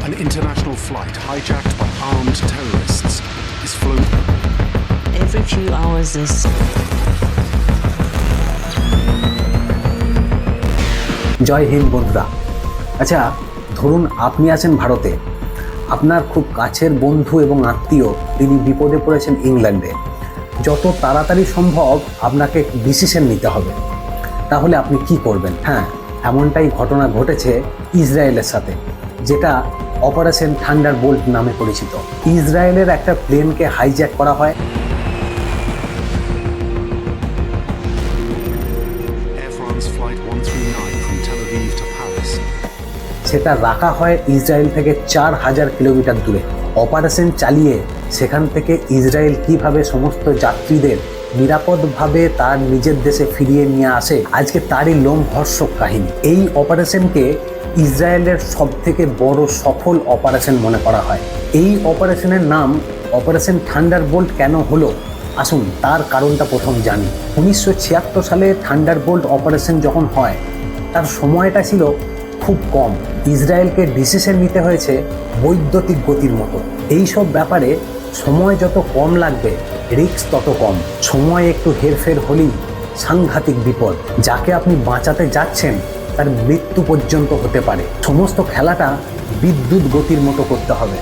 An international flight hijacked by armed terrorists is flown. Every few hours this জয় হিন্দ বন্ধুরা। আচ্ছা, ধরুন আপনি আছেন ভারতে, আপনার খুব কাছের বন্ধু এবং আত্মীয় তিনি বিপদে পড়েছেন ইংল্যান্ডে। যত তাড়াতাড়ি সম্ভব আপনাকে ডিসিশন নিতে হবে। তাহলে আপনি কি করবেন? হ্যাঁ, এমনটাই ঘটনা ঘটেছে ইসরায়েলের সাথে, যেটা অপারেশন থান্ডারবোল্ট নামে পরিচিত। ইসরায়েলের একটা প্লেনকে হাইজ্যাক করা হয়। Air France Flight 139 from Tel Aviv to Paris. সেটা রাখা হয় ইসরায়েল থেকে 4000 কিলোমিটার দূরে। অপারেশন চালিয়ে সেখান থেকে ইসরায়েল কিভাবে সমস্ত যাত্রীদের নিরাপদভাবে তার নিজের দেশে ফিরিয়ে নিয়ে আসে, আজকে তারই লোমহর্ষক কাহিনী। এই অপারেশনকে ইসরায়েলের সবথেকে বড় সফল অপারেশন মনে করা হয়। এই অপারেশনের নাম অপারেশন থান্ডারবোল্ট কেন হলো, আসুন তার কারণটা প্রথম জানি। 1976 সালে থান্ডারবোল্ট অপারেশন যখন হয়, তার সময়টা ছিল খুব কম। ইসরায়েলকে ডিসিশন নিতে হয়েছে বৈদ্যুতিক গতির মতো। এই সব ব্যাপারে সময় যত কম লাগবে, রিস্ক তত কম। সময় একটু হেরফের হলেই সাংঘাতিক বিপদ। যাকে আপনি বাঁচাতে যাচ্ছেন তার মৃত্যু পর্যন্ত হতে পারে। সমস্ত খেলাটা বিদ্যুৎ গতির মতো করতে হবে।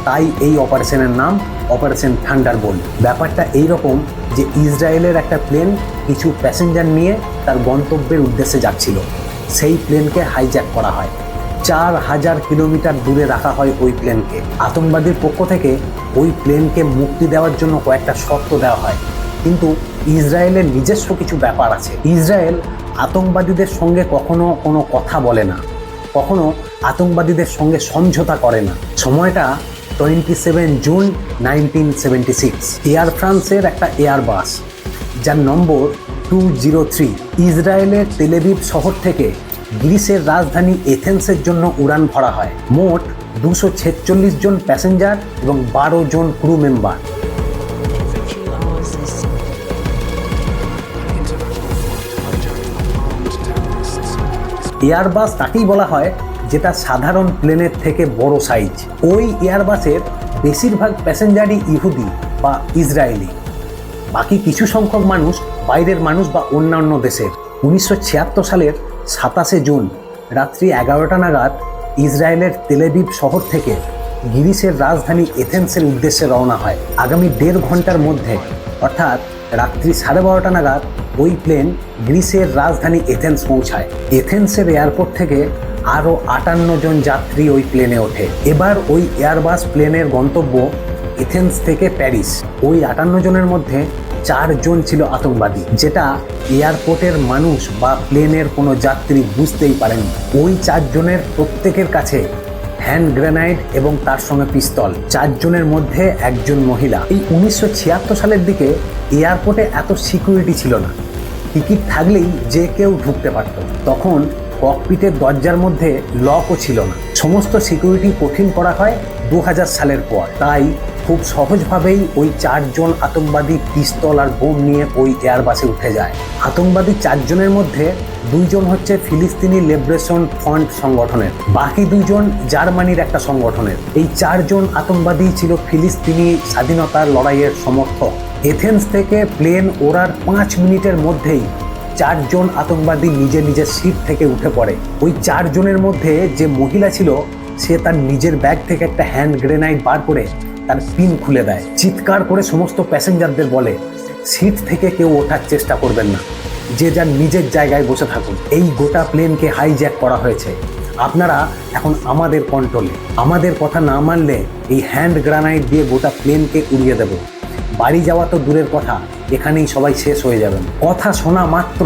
তাই এই অপারেশনের নাম অপারেশন থান্ডারবোল্ট। ব্যাপারটা এইরকম যে ইসরায়েলের একটা প্লেন কিছু প্যাসেঞ্জার নিয়ে তার গন্তব্যের উদ্দেশ্যে যাচ্ছিল। সেই প্লেনকে হাইজ্যাক করা হয়। 4000 কিলোমিটার দূরে রাখা হয় ওই প্লেনকে। আতঙ্কবাদীর পক্ষ থেকে ওই প্লেনকে মুক্তি দেওয়ার জন্য কয়েকটা শর্ত দেওয়া হয়, কিন্তু ইসরায়েলের নিজস্ব কিছু ব্যাপার আছে। ইসরায়েল আতঙ্কবাদীদের সঙ্গে কখনো কোনো কথা বলে না, কখনো আতঙ্কবাদীদের সঙ্গে সমঝোতা করে না। সময়টা 27 জুন 1976। এয়ার ফ্রান্সের একটা এয়ারবাস, যার নম্বর 203, ইসরায়েলের তেল আভিভ শহর থেকে গ্রিসের রাজধানী এথেন্সের জন্য উড়ান ভরা হয়। মোট 246 জন প্যাসেঞ্জার এবং 12 জন crew member. every few hours this An international flight hijacked by armed terrorists. Airbus তাকেই বলা হয় যেটা সাধারণ প্লেনের থেকে বড় সাইজ। ওই এয়ারবাসের বেশিরভাগ প্যাসেঞ্জারই ইহুদি বা ইসরায়েলি, বাকি কিছু সংখ্যক মানুষ বাইরের মানুষ বা অন্যান্য দেশের। 1976 সালের 27 জুন রাত্রি 11টা নাগাদ ইসরায়েলের তেল আভিভ শহর থেকে গ্রিসের রাজধানী এথেন্সের উদ্দেশ্যে রওনা হয়। আগামী 1.5 ঘন্টার মধ্যে, অর্থাৎ রাত্রি 12:30 নাগাদ ওই প্লেন গ্রিসের রাজধানী এথেন্স পৌঁছায়। এথেন্সের এয়ারপোর্ট থেকে আরও 58 জন যাত্রী ওই প্লেনে ওঠে। এবার ওই এয়ারবাস প্লেনের গন্তব্য এথেন্স থেকে প্যারিস। ওই 58 জনের মধ্যে 4 জন ছিল আতঙ্কবাদী, যেটা এয়ারপোর্টের মানুষ বা প্লেনের কোনো যাত্রী বুঝতেই পারেনি। ওই 4 জনের প্রত্যেকের কাছে হ্যান্ড গ্রেনাইড এবং তার সঙ্গে পিস্তল। 4 জনের মধ্যে একজন মহিলা। এই 1976 সালের দিকে এয়ারপোর্টে এত সিকিউরিটি ছিল না, টিকিট থাকলেই যে কেউ ঢুকতে পারত। তখন ককপিটের দরজার মধ্যে লকও ছিল না। সমস্ত সিকিউরিটি কঠিন করা হয় 2000 সালের পর। তাই খুব সহজভাবেই ওই 4 জন আতঙ্কবাদী পিস্তল আর বোম নিয়ে ওই এয়ারবাসে উঠে যায়। আতঙ্কবাদী 4 জনের মধ্যে 2 জন হচ্ছে ফিলিস্তিনি লিবারেশন ফ্রন্ট সংগঠনের, বাকি 2 জন জার্মানির একটা সংগঠনের। এই 4 জন আতঙ্কবাদী ছিল ফিলিস্তিনি স্বাধীনতার লড়াইয়ের সমর্থক। এথেন্স থেকে প্লেন ওড়ার 5 মিনিটের মধ্যেই 4 জন আতঙ্কবাদী নিজের নিজের সিট থেকে উঠে পড়ে। ওই 4 জনের মধ্যে যে মহিলা ছিল, সে তার নিজের ব্যাগ থেকে একটা হ্যান্ড গ্রেনাইড বার করে তার পিন খুলে দেয়। চিৎকার করে সমস্ত প্যাসেঞ্জারদের বলে, সিট থেকে কেউ ওঠার চেষ্টা করবেন না, যে যার নিজের জায়গায় বসে থাকুন। এই গোটা প্লেনকে হাইজ্যাক করা হয়েছে, আপনারা এখন আমাদের কন্ট্রোলে। আমাদের কথা না মানলে এই হ্যান্ড গ্রেনাইড দিয়ে গোটা প্লেনকে উড়িয়ে দেব। বাড়ি যাওয়া তো দূরের কথা, এখানেই সবাই শেষ হয়ে যাবেন। কথা শোনা মাত্র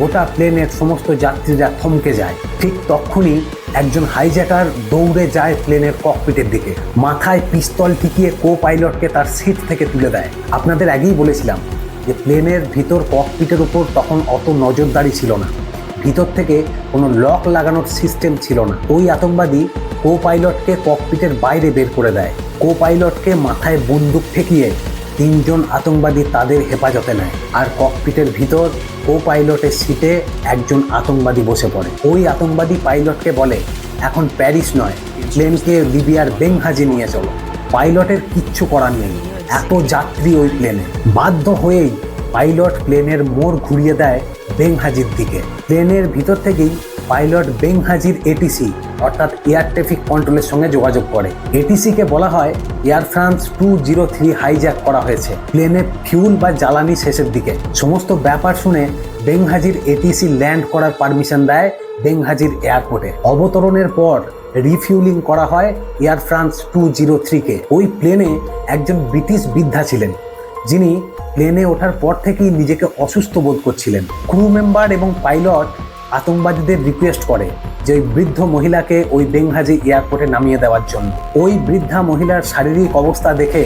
গোটা প্লেনের সমস্ত যাত্রীরা থমকে যায়। ঠিক তখনই একজন হাইজ্যাকার দৌড়ে যায় প্লেনের ককপিটের দিকে, মাথায় পিস্তল ঠেকিয়ে কো পাইলটকে তার সিট থেকে তুলে দেয়। আপনাদের আগেই বলেছিলাম যে প্লেনের ভিতর ককপিটের উপর তখন অত নজরদারি ছিল না, ভিতর থেকে কোনো লক লাগানোর সিস্টেম ছিল না। ওই আতঙ্কবাদী কো পাইলটকে ককপিটের বাইরে বের করে দেয়। কো পাইলটকে মাথায় বন্দুক ঠেকিয়ে 3 জন আতঙ্কবাদী তাদের হেফাজতে নেয়, আর ককপিটের ভিতর কো পাইলটের সিটে একজন আতঙ্কবাদী বসে পড়ে। ওই আতঙ্কবাদী পাইলটকে বলে, এখন প্যারিস নয়, প্লেনকে লিবিয়ার বেংহাজি নিয়ে চলো। পাইলটের কিচ্ছু করার নেই, এত যাত্রী ওই প্লেনে। বাধ্য হয়েই পাইলট প্লেনের মোড় ঘুরিয়ে দেয় বেংহাজির দিকে। প্লেনের ভিতর থেকেই পাইলট বেংহাজির এটিসি অর্থাৎ এয়ার ট্রাফিক কন্ট্রোলের সঙ্গে যোগাযোগ করে। এটিসিকে বলা হয় এয়ার ফ্রান্স 203 হাইজ্যাক করা হয়েছে, প্লেনে ফিউল বা জ্বালানি শেষের দিকে। সমস্ত ব্যাপার শুনে বেংহাজির এটিসি ল্যান্ড করার পারমিশন দেয় বেংহাজির এয়ারপোর্টে। অবতরণের পর রিফিউলিং করা হয় এয়ার ফ্রান্স 203-কে। ওই প্লেনে একজন ব্রিটিশ বৃদ্ধা ছিলেন, যিনি প্লেনে ওঠার পর থেকেই নিজেকে অসুস্থ বোধ করছিলেন। ক্রু মেম্বার এবং পাইলট আতঙ্কবাদীদের রিকোয়েস্ট করে যে ওই বৃদ্ধ মহিলাকে ওই বেংহাজি এয়ারপোর্টে নামিয়ে দেওয়ার জন্য। ওই বৃদ্ধা মহিলার শারীরিক অবস্থা দেখে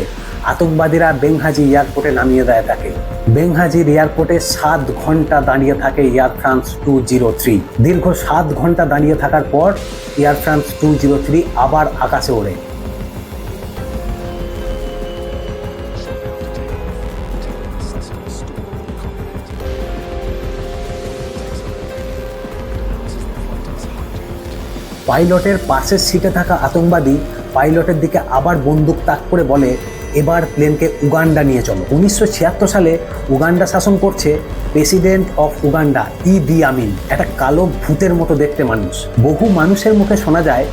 আতঙ্কবাদীরা বেংহাজি এয়ারপোর্টে নামিয়ে দেয় তাকে। বেংহাজির এয়ারপোর্টে 7 ঘন্টা দাঁড়িয়ে থাকে এয়ার ফ্রান্স 203। দীর্ঘ 7 ঘন্টা দাঁড়িয়ে থাকার পর এয়ার ফ্রান্স 203 আবার আকাশে ওড়ে। পাইলটের পাশের সিটে থাকা আতঙ্কবাদী পাইলটের দিকে আবার বন্দুক তাক করে বলে, এবার প্লেনকে উগান্ডা নিয়ে চলো। 1976 সালে উগান্ডা শাসন করছে প্রেসিডেন্ট অফ উগান্ডা ইদি আমিন, একটা কালো ভূতের মতো দেখতে মানুষ। বহু মানুষের মুখে শোনা যায়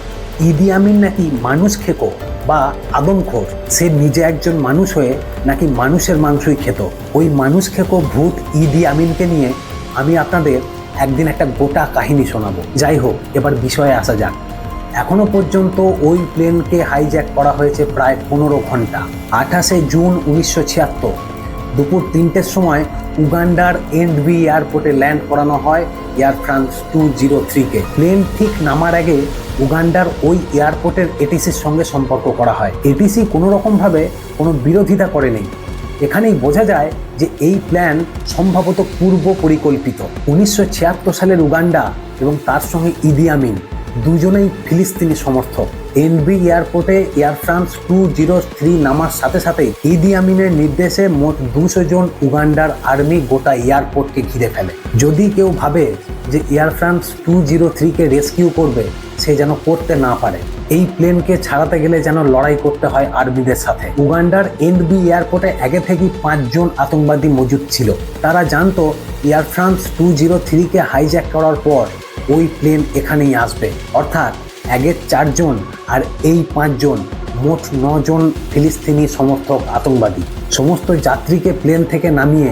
ইদি আমিন নাকি মানুষ খেকো বা আদমখোর। সে নিজে একজন মানুষ হয়ে নাকি মানুষের মাংসই খেত। ওই মানুষ খেকো ভূত ইদি আমিনকে নিয়ে আমি আপনাদের একদিন একটা গোটা কাহিনী শোনাবো। যাই হোক, এবার বিষয়ে আসা যাক। এখনো পর্যন্ত ওই প্লেনকে হাইজ্যাক করা হয়েছে প্রায় 15 ঘন্টা। 28 জুন 1976 দুপুর 3টের সময় উগান্ডার এন্ডবি এয়ারপোর্টে ল্যান্ড করানো হয় এয়ার ফ্রান্স 203-কে। প্লেন ঠিক নামার আগে উগান্ডার ওই এয়ারপোর্টের এটিসির সঙ্গে সম্পর্ক করা হয়। এটিসি কোনো রকমভাবে কোনো বিরোধিতা করেনি। এখানেই বোঝা যায় যে এই প্ল্যান সম্ভবত পূর্ব পরিকল্পিত। 1976 সালের উগান্ডা এবং তার সঙ্গে ইদি আমিন দুজনেই ফিলিস্তিনি সমর্থক। এনবি এয়ারপোর্টে এয়ার ফ্রান্স 203 নামার সাথে সাথে ইদি আমিনের নির্দেশে মোট 200 জন উগান্ডার আর্মি গোটা এয়ারপোর্টকে ঘিরে ফেলে। যদি কেউ ভাবে যে এয়ার ফ্রান্স 203-কে রেস্কিউ করবে, সে যেন করতে না পারে। এই প্লেনকে ছাড়াতে গেলে যেন লড়াই করতে হয় আর্মিদের সাথে। উগান্ডার এনবি এয়ারপোর্টে আগে থেকেই 5 জন আতঙ্কবাদী মজুদ ছিল। তারা জানতো এয়ার ফ্রান্স 203-কে হাইজ্যাক করার পর ওই প্লেন এখানেই আসবে। অর্থাৎ আগে 4 জন আর এই 5 জন, মোট 9 জন ফিলিস্তিনি সমর্থক আতঙ্কবাদী। সমস্ত যাত্রীকে প্লেন থেকে নামিয়ে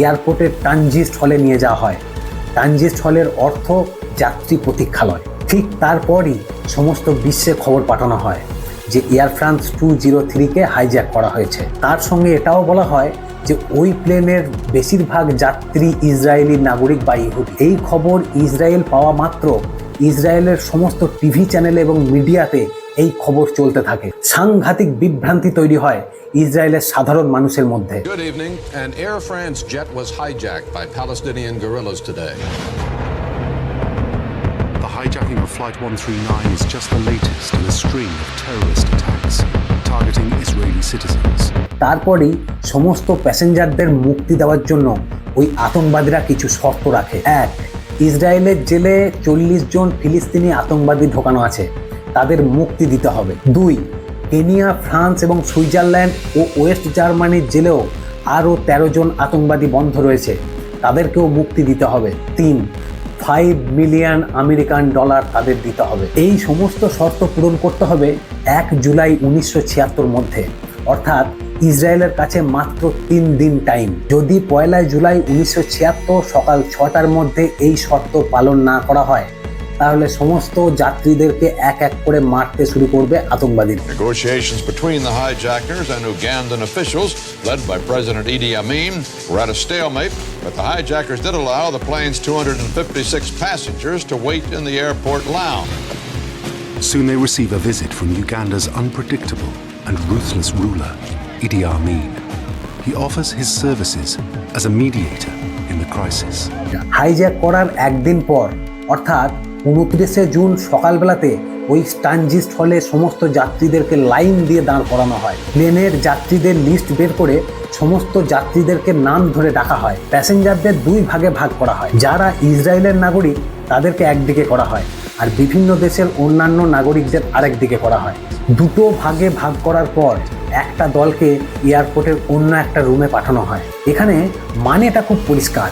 এয়ারপোর্টের ট্রানজিট হলে নিয়ে যাওয়া হয়। ট্রানজিট হলের অর্থ যাত্রী প্রতীক্ষালয়। ঠিক তারপরই সমস্ত বিশ্বে খবর পাঠানো হয় যে এয়ার ফ্রান্স 203-কে হাইজ্যাক করা হয়েছে। তার সঙ্গে এটাও বলা হয় যে ওই প্লেনের বেশিরভাগ যাত্রী ইসরায়েলি নাগরিক বা ইহুদি। এই খবর ইসরায়েল পাওয়া মাত্র ইসরায়েলের সমস্ত টিভি চ্যানেল এবং মিডিয়াতে এই খবর চলতে থাকে। সাংঘাতিক বিভ্রান্তি তৈরি হয় ইসরায়েলের সাধারণ মানুষের মধ্যে। Good evening. An Air France jet was hijacked by Palestinian guerrillas today. The hijacking of Flight 139 is just the latest in a string of terrorist attacks targeting Israeli citizens. তারপরেই সমস্ত প্যাসেঞ্জারদের মুক্তি দেওয়ার জন্য ওই আতঙ্কবাদীরা কিছু শর্ত রাখে। 1. ইসরায়েলের জেলে 40 জন ফিলিস্তিনি আতঙ্কবাদী ঢোকানো আছে, তাদের মুক্তি দিতে হবে। 2. কেনিয়া, ফ্রান্স এবং সুইজারল্যান্ড ও ওয়েস্ট জার্মানির জেলেও আরও 13 জন আতঙ্কবাদী বন্ধ রয়েছে, তাদেরকেও মুক্তি দিতে হবে। 3. $5 মিলিয়ন আমেরিকান ডলার তাদের দিতে হবে। এই সমস্ত শর্ত পূরণ করতে হবে 1 জুলাই 1976 মধ্যে। অর্থাৎ ইসরায়েলের কাছে মাত্র 3 দিন টাইম। যদি 1 জুলাই 1976 সকাল 6টার মধ্যে এই শর্ত পালন না করা হয়, তাহলে সমস্ত যাত্রীদেরকে এক এক করে মারতে শুরু করবে আতঙ্কবাদীরা। Negotiations between the hijackers and Ugandan officials, led by President Idi Amin, were at a stalemate, but the hijackers did allow the plane's 256 passengers to wait in the airport lounge. Soon they receive a visit from Uganda's unpredictable and ruthless ruler, Idi Amin. He offers his services as a mediator in the crisis. Hijack করার একদিন পর, অর্থাৎ 29 June সকালবেলাতে ওই transit হলে সমস্ত যাত্রীদেরকে line দিয়ে দাঁড় করানো হয়। প্লেনের যাত্রীদের লিস্ট বের করে সমস্ত যাত্রীদেরকে নাম ধরে ডাকা হয়। প্যাসেঞ্জারদের 2 ভাগে ভাগ করা হয়। যারা ইসরায়েলের নাগরিক তাদেরকে একদিকে করা হয় আর বিভিন্ন দেশের অন্যান্য নাগরিকদের আরেক দিকে করা হয়। দুটো ভাগে ভাগ করার পর একটা দলকে এয়ারপোর্টের অন্য একটা রুমে পাঠানো হয়। এখানে মানেটা খুব পরিষ্কার,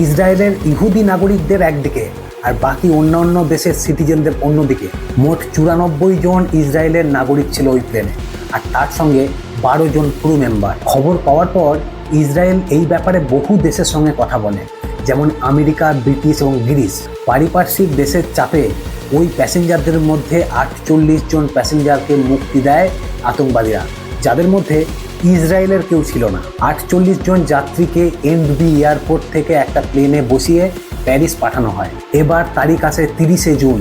ইসরায়েলের ইহুদি নাগরিকদের একদিকে আর বাকি অন্যান্য দেশের সিটিজেনদের অন্যদিকে। মোট 94 জন ইসরায়েলের নাগরিক ছিল ওই প্লেনে, আর তার সঙ্গে 12 জন ক্রু মেম্বার। খবর পাওয়ার পর ইসরায়েল এই ব্যাপারে বহু দেশের সঙ্গে কথা বলে, যেমন আমেরিকা, ব্রিটিশ এবং গ্রিস। পারিপার্শ্বিক দেশের চাপে ওই প্যাসেঞ্জারদের মধ্যে 48 জন প্যাসেঞ্জারকে মুক্তি দেয় আতঙ্কবাদীরা, যাদের মধ্যে ইসরায়েলের কেউ ছিল না। 48 জন যাত্রীকে এনবি এয়ারপোর্ট থেকে একটা প্লেনে বসিয়ে প্যারিস পাঠানো হয়। এবার তারিখ আসে 30 জুন।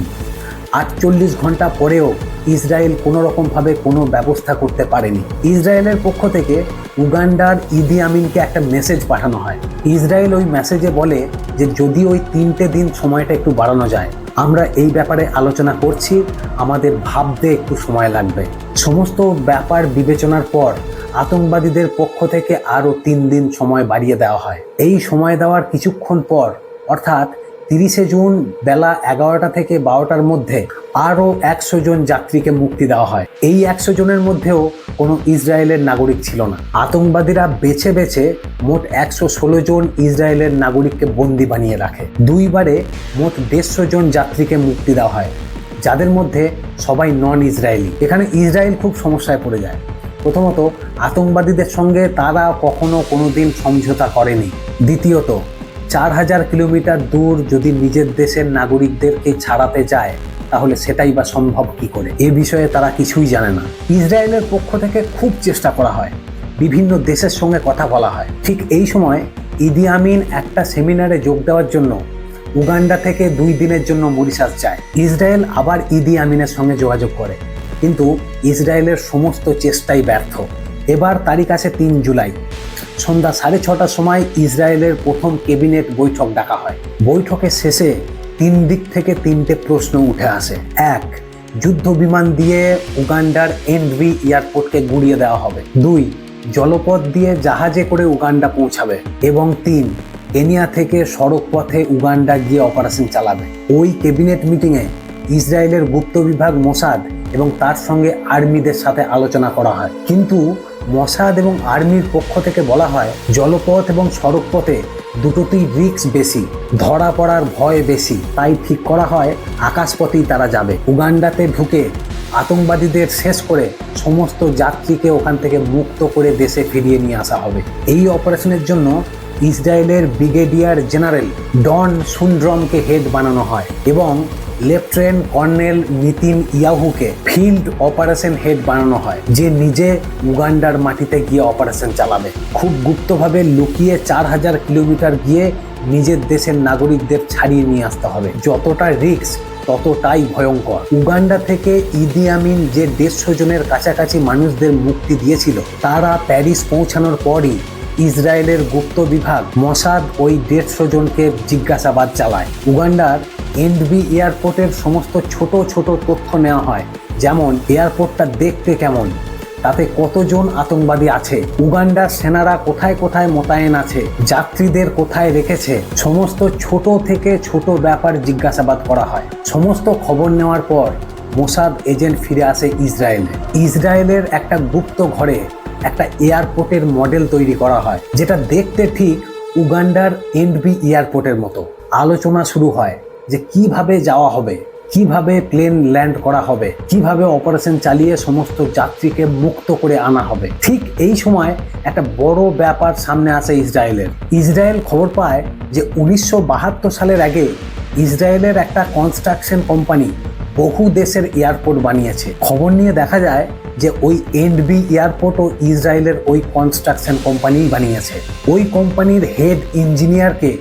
48 ঘন্টা পরেও ইসরায়েল কোনো রকমভাবে কোনো ব্যবস্থা করতে পারেনি। ইসরায়েলের পক্ষ থেকে উগান্ডার ইদি আমিনকে একটা মেসেজ পাঠানো হয়। ইসরায়েল ওই মেসেজে বলে যে যদি ওই 3টে দিন সময়টা একটু বাড়ানো যায়, আমরা এই ব্যাপারে আলোচনা করছি, আমাদের ভাবতে একটু সময় লাগবে। সমস্ত ব্যাপার বিবেচনার পর আতঙ্কবাদীদের পক্ষ থেকে আরও 3 দিন সময় বাড়িয়ে দেওয়া হয়। এই সময় দেওয়ার কিছুক্ষণ পর, অর্থাৎ 30 জুন বেলা 11টা থেকে 12টার মধ্যে আরও 100 জন যাত্রীকে মুক্তি দেওয়া হয়। এই 100 জনের মধ্যেও কোনো ইসরায়েলের নাগরিক ছিল না। আতঙ্কবাদীরা বেছে বেছে মোট 116 জন ইসরায়েলের নাগরিককে বন্দি বানিয়ে রাখে। দুইবারে মোট 150 জন যাত্রীকে মুক্তি দেওয়া হয়, যাদের মধ্যে সবাই নন ইসরায়েলি। এখানে ইসরায়েল খুব সমস্যায় পড়ে যায়। প্রথমত, আতঙ্কবাদীদের সঙ্গে তারা কখনো কোনোদিন সমঝোতা করেনি। দ্বিতীয়ত, 4000 কিলোমিটার দূর যদি নিজের দেশের নাগরিকদেরকে ছাড়াতে যায়, তাহলে সেটাই বা সম্ভব কি করে? এ বিষয়ে তারা কিছুই জানে না। ইসরায়েলের পক্ষ থেকে খুব চেষ্টা করা হয়, বিভিন্ন দেশের সঙ্গে কথা বলা হয়। ঠিক এই সময় ইদি আমিন একটা সেমিনারে যোগ দেওয়ার জন্য উগান্ডা থেকে 2 দিনের জন্য মরিশাস যায়। ইসরায়েল আবার ইদি আমিনের সঙ্গে যোগাযোগ করে, কিন্তু ইসরায়েলের সমস্ত চেষ্টাই ব্যর্থ। এবার তারিখ আসে 3 জুলাই। সন্ধ্যা 6:30টার সময় ইসরায়েলের প্রথম ক্যাবিনেট বৈঠক ডাকা হয়। বৈঠকের শেষে 3 দিক থেকে 3টে প্রশ্ন উঠে আসে। 1, যুদ্ধ বিমান দিয়ে উগান্ডার এনবি এয়ারপোর্টকে গুঁড়িয়ে দেওয়া হবে। 2, জলপথ দিয়ে জাহাজে করে উগান্ডা পৌঁছাবে। এবং 3, কেনিয়া থেকে সড়ক পথে উগান্ডা গিয়ে অপারেশন চালাবে। ওই ক্যাবিনেট মিটিংয়ে ইসরায়েলের গুপ্ত বিভাগ মোসাদ এবং তার সঙ্গে আর্মিদের সাথে আলোচনা করা হয়, কিন্তু মোসাদ এবং আর্মির পক্ষ থেকে বলা হয় জলপথ এবং সড়ক পথে দুটোতেই রিস্ক বেশি, ধরা পড়ার ভয় বেশি, তাই ঠিক করা হয় আকাশপথেই তারা যাবে। উগান্ডাতে ঢুকে আতঙ্কবাদীদের শেষ করে সমস্ত যাত্রীকে ওখান থেকে মুক্ত করে দেশে ফিরিয়ে নিয়ে আসা হবে। এই অপারেশনের জন্য ইসরায়েলের ব্রিগেডিয়ার জেনারেল ডন সুন্ড্রমকে হেড বানানো হয় এবং লেফটেন্যান্ট কর্নেল নিতিন ইয়াহুকে ফিল্ড অপারেশন হেড বানানো হয়, যে নিজে উগান্ডার মাটিতে গিয়ে অপারেশন চালাবে। খুব গুপ্তভাবে লুকিয়ে 4000 কিলোমিটার গিয়ে নিজের দেশের নাগরিকদের ছাড়িয়ে নিয়ে আসতে হবে। যতটা রিস্ক ততটাই ভয়ঙ্কর। উগান্ডা থেকে ইদি আমিন যে 150 জনের কাছাকাছি মানুষদের মুক্তি দিয়েছিল, তারা প্যারিস পৌঁছানোর পরই ইসরায়েলের গুপ্ত বিভাগ মোসাদ ওই 150 জনকে জিজ্ঞাসাবাদ চালায়। উগান্ডার এনবি এয়ারপোর্টের সমস্ত ছোট ছোট তথ্য নেওয়া হয়, যেমন এয়ারপোর্টটা দেখতে কেমন, তাতে কতজন আতঙ্কবাদী আছে, উগান্ডার সেনারা কোথায় কোথায় মোতায়েন আছে, যাত্রীদের কোথায় রেখেছে, সমস্ত ছোট থেকে ছোট ব্যাপার জিজ্ঞাসাবাদ করা হয়। সমস্ত খবর নেওয়ার পর মোসাদ এজেন্ট ফিরে আসে ইসরায়েলে। ইসরায়েলের একটা গুপ্ত ঘরে একটা এয়ারপোর্টের মডেল তৈরি করা হয়, যেটা দেখতে ঠিক উগান্ডার এনবি এয়ারপোর্টের মতো। আলোচনা শুরু হয় যে কিভাবে যাওয়া হবে, কিভাবে প্লেন ল্যান্ড করা হবে, কিভাবে অপারেশন চালিয়ে সমস্ত যাত্রীকে মুক্ত করে আনা হবে। ঠিক এই সময় একটা বড় ব্যাপার সামনে আসে ইসরায়েলের। ইসরায়েল খবর পায় যে 1972 সালের আগে ইসরায়েলের একটা কনস্ট্রাকশন কোম্পানি বহু দেশের এয়ারপোর্ট বানিয়েছে। খবর নিয়ে দেখা যায় যে ওই এনবি এয়ারপোর্টও ইসরায়েলের ওই কনস্ট্রাকশন কোম্পানিই বানিয়েছে। ওই কোম্পানির হেড ইঞ্জিনিয়ারকে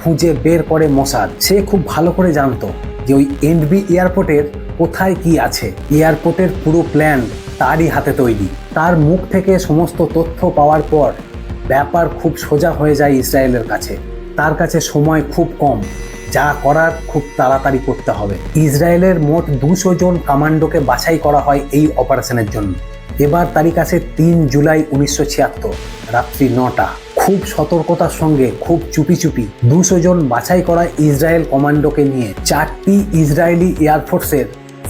খুঁজে বের করে মোসাদ। সে খুব ভালো করে জানতো যে ওই এনবি এয়ারপোর্টের কোথায় কি আছে। এয়ারপোর্টের পুরো প্ল্যান তারই হাতে তৈরি। তার মুখ থেকে সমস্ত তথ্য পাওয়ার পর ব্যাপার খুব সোজা হয়ে যায় ইসরায়েলের কাছে। তার কাছে সময় খুব কম, যা করার খুব তাড়াতাড়ি করতে হবে। ইসরায়েলের মোট 200 জন কমান্ডোকে বাছাই করা হয় এই অপারেশনের জন্য। এবার তারিখ আসে 3 জুলাই 1976, রাত্রি 9টা। খুব সতর্কতার সঙ্গে খুব চুপি চুপি 200 জন বাছাই করা ইসরায়েল কমান্ডোকে নিয়ে 4টি ইসরায়েলি এয়ারফোর্সের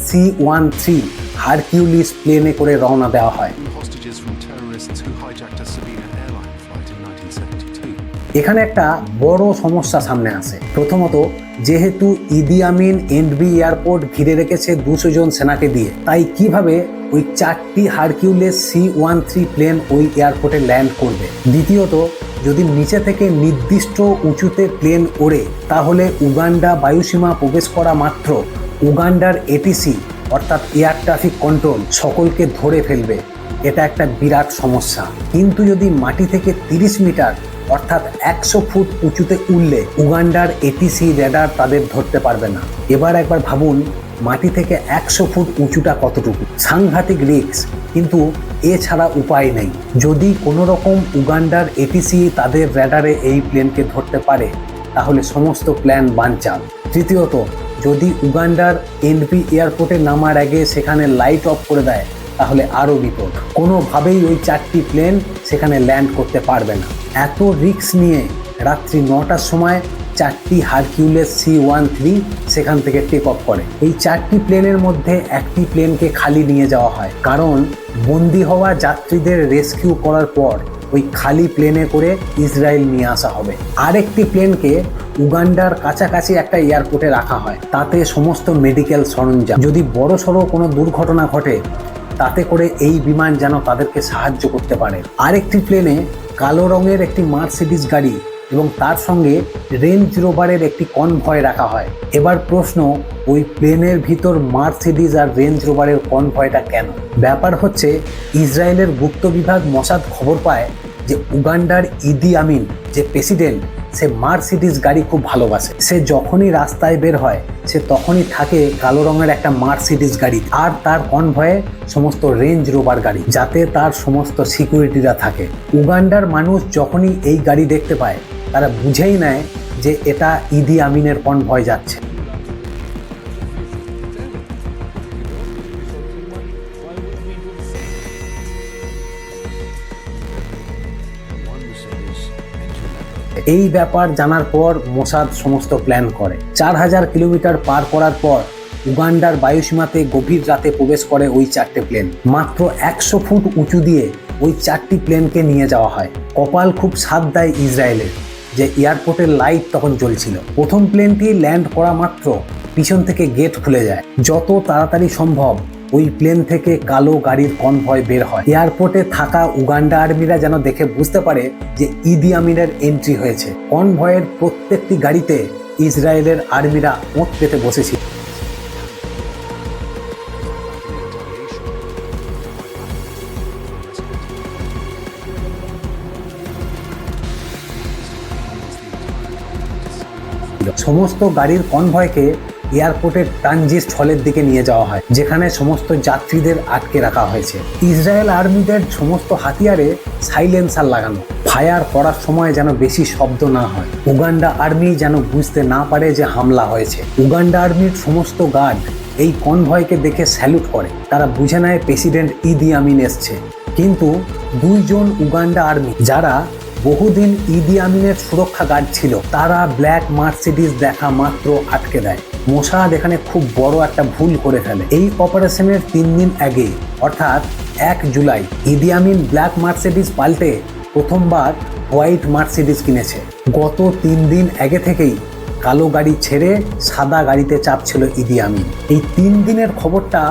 C-130 হারকিউলিস প্লেনে করে রওনা দেওয়া হয়। Hostages from terrorists who hijacked a Sabena airline flight in 1972. এখানে একটা বড় সমস্যা সামনে আসে। প্রথমত, যেহেতু ইদি আমিন এনবি এয়ারপোর্ট ঘিরে রেখেছে 200 জন সেনাকে দিয়ে, তাই কিভাবে ওই 4টি হারকিউলিস C-130 প্লেন ওই এয়ারপোর্টে ল্যান্ড করবে? দ্বিতীয়ত, যদি নিচে থেকে নির্দিষ্ট উঁচুতে প্লেন ওড়ে, তাহলে উগান্ডা বায়ুসীমা প্রবেশ করা মাত্র উগান্ডার এটিসি অর্থাৎ এয়ার ট্রাফিক কন্ট্রোল সকলকে ধরে ফেলবে। এটা একটা বিরাট সমস্যা। কিন্তু যদি মাটি থেকে 30 মিটার অর্থাৎ 100 ফুট উঁচুতে উঠলে উগান্ডার এটিসি রেডার তাদের ধরতে পারবে না। এবার একবার ভাবুন, মাটি থেকে 100 ফুট উঁচুটা কতটুকু? সাংঘাতিক রিস্ক, কিন্তু এছাড়া উপায় নেই। যদি কোনো রকম উগান্ডার এটিসি তাদের রেডারে এই প্লেনকে ধরতে পারে, তাহলে সমস্ত প্ল্যান বানচাল। তৃতীয়ত, যদি উগান্ডার এনপি এয়ারপোর্টে নামার আগে সেখানে লাইট অফ করে দেয়, তাহলে আরও বিপদ। কোনোভাবেই ওই 4টি প্লেন সেখানে ল্যান্ড করতে পারবে না। এত রিস্ক নিয়ে রাত্রি 9টার সময় 4টি হারকিউলিস C-130 সেখান থেকে টেক অফ করে। এই 4টি প্লেনের মধ্যে একটি প্লেনকে খালি নিয়ে যাওয়া হয়, কারণ বন্দি হওয়া যাত্রীদের রেস্কিউ করার পর ওই খালি প্লেনে করে ইসরায়েল নিয়ে আসা হবে। আরেকটি প্লেনকে উগান্ডার কাছাকাছি একটা এয়ারপোর্টে রাখা হয়, তাতে সমস্ত মেডিকেল সরঞ্জাম। যদি বড়সড় কোনো দুর্ঘটনা ঘটে, তাতে করে এই বিমান যেন তাদেরকে সাহায্য করতে পারে। আরেকটি প্লেনে কালো রঙের একটি মার্সিডিজ গাড়ি এবং তার সঙ্গে রেঞ্জ রোভারের একটি কনভয় রাখা হয়। এবার প্রশ্ন, ওই প্লেনের ভিতর মার্সিডিজ আর রেঞ্জ রোভারের কনভয়টা কেন? ব্যাপার হচ্ছে, ইসরায়েলের গুপ্ত বিভাগ মসাদ খবর পায় যে উগান্ডার ইদি আমিন যে প্রেসিডেন্ট, সে মার্সিডিজ গাড়ি খুব ভালোবাসে। সে যখনই রাস্তায় বের হয়, সে তখনই থাকে কালো রঙের একটা মার্সিডিজ গাড়ি, আর তার কনভয়ে সমস্ত রেঞ্জ রোভার গাড়ি, যাতে তার সমস্ত সিকিউরিটিরা থাকে। উগান্ডার মানুষ যখনই এই গাড়ি দেখতে পায়, তারা বুঝেই নেয় যে এটা ইদি আমিনের কনভয় যাচ্ছে। এই ব্যাপার জানার পর মোসাদ সমস্ত প্ল্যান করে। 4000 কিলোমিটার পার করার পর উগান্ডার বায়ুসীমাতে গভীর রাতে প্রবেশ করে ওই 4টে প্লেন। মাত্র 100 ফুট উঁচু দিয়ে ওই 4টি প্লেনকে নিয়ে যাওয়া হয়। কপাল খুব সাথ দেয় ইসরায়েলের যে এয়ারপোর্টের লাইট তখন জ্বলছিল। প্রথম প্লেনটি ল্যান্ড করা মাত্র পিছন থেকে গেট খুলে যায়। যত তাড়াতাড়ি সম্ভব ওই প্লেন থেকে কালো গাড়ির কনভয় বের হয়। এয়ারপোর্টে থাকা উগান্ডা আর্মিরা যেন দেখে বুঝতে পারে যে ইদি আমিনের এন্ট্রি হয়েছে। কনভয়ের প্রত্যেকটি গাড়িতে ইসরায়েলের আর্মিরা ওঁত পেতে বসেছিল। সমস্ত গাড়ির কনভয়কে এয়ারপোর্টের ট্রানজিট হলের দিকে নিয়ে যাওয়া হয়, যেখানে সমস্ত যাত্রীদের আটকে রাখা হয়েছে। ইসরায়েল আর্মিদের সমস্ত হাতিয়ারে সাইলেন্সার লাগানো, ফায়ার করার সময় যেন বেশি শব্দ না হয়, উগান্ডা আর্মি যেন বুঝতে না পারে যে হামলা হয়েছে। উগান্ডা আর্মির সমস্ত গার্ড এই কনভয়কে দেখে স্যালুট করে। তারা বুঝে নেয় প্রেসিডেন্ট ইদি আমিন এসছে। কিন্তু 2 জন উগান্ডা আর্মি, যারা বহুদিন ইদি আমিনের সুরক্ষা গার্ড ছিল, তারা ব্ল্যাক মার্সিডিজ দেখা মাত্র আটকে দেয়। মোসাদ এখানে খুব বড় একটা ভুল করে ফেলে। এই অপারেশনের 3 দিন আগে অর্থাৎ 1 জুলাই ইদি আমিন ব্ল্যাক মার্সিডিজ পাল্টে প্রথমবার হোয়াইট মার্সিডিজ কিনেছে। গত 3 দিন আগে থেকেই কালো গাড়ি ছেড়ে সাদা গাড়িতে চাপছিল ইদি আমিন। এই 3 দিনের খবরটা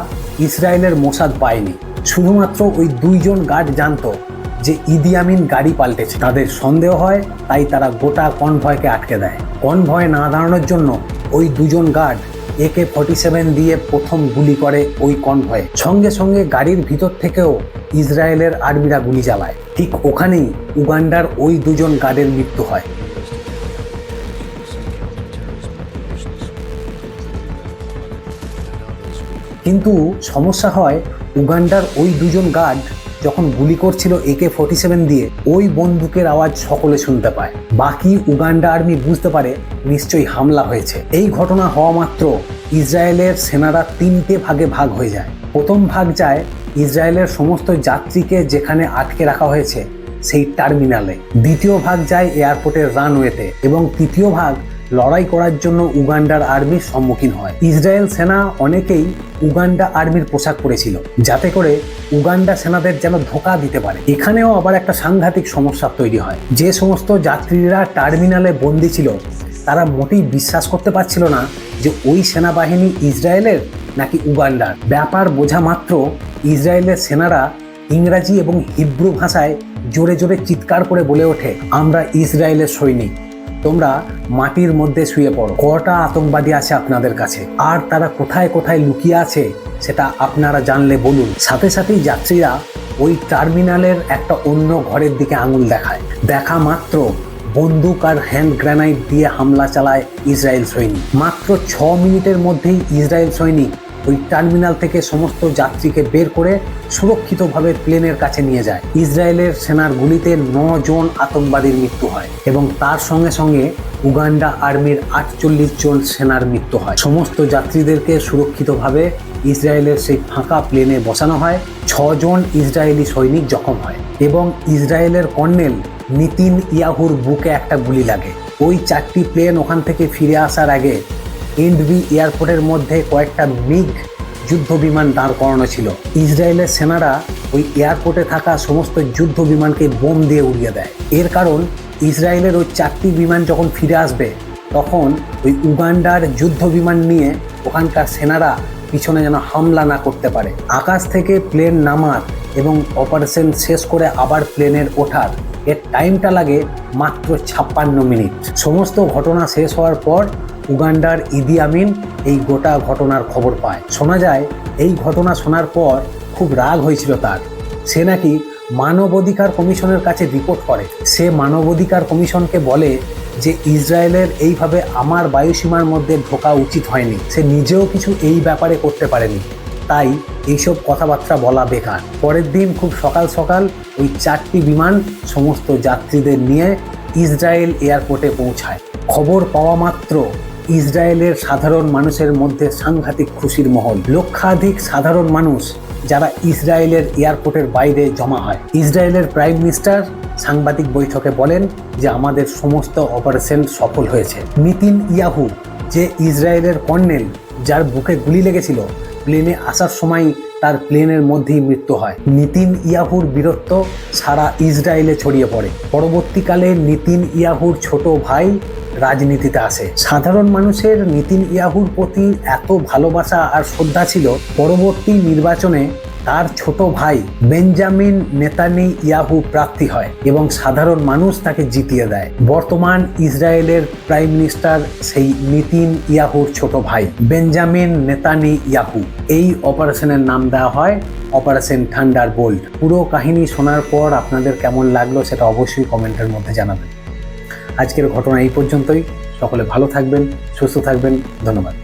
ইসরায়েলের মোসাদ পায়নি। শুধুমাত্র ওই 2 জন গার্ড জানতো যে ইদি আমিন গাড়ি পাল্টেছে। তাদের সন্দেহ হয়, তাই তারা গোটা কনভয়কে আটকে দেয়। কনভয় না দাঁড়ানোর জন্য ওই 2 জন গার্ড AK-47 দিয়ে প্রথম গুলি করে ওই কনভয়ে। সঙ্গে সঙ্গে গাড়ির ভিতর থেকেও ইসরায়েলের আর্মিরা গুলি চালায়। ঠিক ওখানেই উগান্ডার ওই 2 জন গার্ডের মৃত্যু হয়। কিন্তু সমস্যা হয়, উগান্ডার ওই 2 জন গার্ড যখন গুলি করছিল AK-47 দিয়ে, ওই বন্দুকের আওয়াজ সকলে শুনতে পায়। বাকি উগান্ডা আর্মি বুঝতে পারে নিশ্চয়ই হামলা হয়েছে। এই ঘটনা হওয়া মাত্র ইসরায়েলের সেনারা 3টে ভাগে ভাগ হয়ে যায়। প্রথম ভাগ যায় ইসরায়েলের সমস্ত যাত্রীকে যেখানে আটকে রাখা হয়েছে সেই টার্মিনালে, দ্বিতীয় ভাগ যায় এয়ারপোর্টের রানওয়েতে এবং তৃতীয় ভাগ লড়াই করার জন্য উগান্ডার আর্মির সম্মুখীন হয়। ইসরায়েল সেনা অনেকেই উগান্ডা আর্মির পোশাক পরেছিল যাতে করে উগান্ডা সেনাদের যেন ধোঁকা দিতে পারে। এখানেও আবার একটা সাংঘাতিক সমস্যা তৈরি হয়। যে সমস্ত যাত্রীরা টার্মিনালে বন্দী ছিল তারা মোটেই বিশ্বাস করতে পারছিল না যে ওই সেনাবাহিনী ইসরায়েলের নাকি উগান্ডার। ব্যাপার বোঝা মাত্র ইসরায়েলের সেনারা ইংরাজি এবং হিব্রু ভাষায় জোরে জোরে চিৎকার করে বলে ওঠে, আমরা ইসরায়েলের সৈনিক, তোমরা মাটির মধ্যে শুয়ে পড়ো। কটা আতঙ্কবাদী আছে আপনাদের কাছে, আর তারা কোথায় কোথায় লুকিয়ে আছে সেটা আপনারা জানলে বলুন। সাথে সাথেই যাত্রীরা ওই টার্মিনালের একটা অন্য ঘরের দিকে আঙুল দেখায়। দেখা মাত্র বন্দুক আর হ্যান্ড গ্রেনাইড দিয়ে হামলা চালায় ইসরায়েল সৈনিক। মাত্র 6 মিনিটের মধ্যেই ইসরায়েল সৈনিক ওই টার্মিনাল থেকে সমস্ত যাত্রীকে বের করে সুরক্ষিতভাবে প্লেনের কাছে নিয়ে যায়। ইসরায়েলের সেনার গুলিতে 9 জন আতঙ্কবাদীর মৃত্যু হয় এবং তার সঙ্গে সঙ্গে উগান্ডা আর্মির 48 জন সেনার মৃত্যু হয়। সমস্ত যাত্রীদেরকে সুরক্ষিতভাবে ইসরায়েলের সেই ফাঁকা প্লেনে বসানো হয়। 6 জন ইসরায়েলি সৈনিক জখম হয় এবং ইসরায়েলের কর্নেল নিতিন ইয়াহুর বুকে একটা গুলি লাগে। ওই 4টি প্লেন ওখান থেকে ফিরে আসার আগে এন্ডবি এয়ারপোর্টের মধ্যে কয়েকটা মিগ যুদ্ধ বিমান দাঁড় করানো ছিল। ইসরায়েলের সেনারা ওই এয়ারপোর্টে থাকা সমস্ত যুদ্ধ বিমানকে বোম দিয়ে উড়িয়ে দেয়। এর কারণ ইসরায়েলের ওই 4টি বিমান যখন ফিরে আসবে তখন ওই উগান্ডার যুদ্ধ বিমান নিয়ে ওখানকার সেনারা পিছনে যেন হামলা না করতে পারে। আকাশ থেকে প্লেন নামার এবং অপারেশন শেষ করে আবার প্লেনের ওঠার এর টাইমটা লাগে মাত্র 56 মিনিট। সমস্ত ঘটনা শেষ হওয়ার পর উগান্ডার ইদি আমিন এই গোটা ঘটনার খবর পায়। শোনা যায় এই ঘটনা শোনার পর খুব রাগ হয়েছিল তার। সে নাকি মানবাধিকার কমিশনের কাছে রিপোর্ট করে। সে মানবাধিকার কমিশনকে বলে যে ইসরায়েলের এইভাবে আমার বায়ুসীমার মধ্যে ঢোকা উচিত হয়নি। সে নিজেও কিছু এই ব্যাপারে করতে পারেনি, তাই এইসব কথাবার্তা বলা বেকার। পরের দিন খুব সকাল সকাল ওই 4টি বিমান সমস্ত যাত্রীদের নিয়ে ইসরায়েল এয়ারপোর্টে পৌঁছায়। খবর পাওয়া মাত্র ইসরায়েলের সাধারণ মানুষের মধ্যে সাংঘাতিক খুশির মহল। লক্ষাধিক সাধারণ মানুষ যারা ইসরায়েলের এয়ারপোর্টের বাইরে জমা হয়। ইসরায়েলের প্রাইম মিনিস্টার সাংবাদিক বৈঠকে বলেন যে আমাদের সমস্ত অপারেশন সফল হয়েছে। নিতিন ইয়াহু যে ইসরায়েলের কর্নেল যার বুকে গুলি লেগেছিল, প্লেনে আসার সময় তার প্লেনের মধ্যেই মৃত্যু হয়। নিতিন ইয়াহুর বীরত্ব সারা ইসরায়েলে ছড়িয়ে পড়ে। পরবর্তীকালে নিতিন ইয়াহুর ছোট ভাই রাজনীতিতে আসে। সাধারণ মানুষের নিতিন ইয়াহুর প্রতি এত ভালোবাসা আর শ্রদ্ধা ছিল, পরবর্তী নির্বাচনে তার ছোট ভাই বেঞ্জামিন নেতানিয়াহু প্রার্থী হয় এবং সাধারণ মানুষ তাকে জিতিয়ে দেয়। বর্তমান ইসরায়েলের প্রাইম মিনিস্টার সেই নিতিন ইয়াহুর ছোট ভাই বেঞ্জামিন নেতানিয়াহু। এই অপারেশনের নাম দেওয়া হয় অপারেশন থান্ডারবোল্ট। পুরো কাহিনী শোনার পর আপনাদের কেমন লাগলো সেটা অবশ্যই কমেন্টের মধ্যে জানাবেন। আজকের ঘটনা এই পর্যন্তই। সকলে ভালো থাকবেন, সুস্থ থাকবেন। ধন্যবাদ।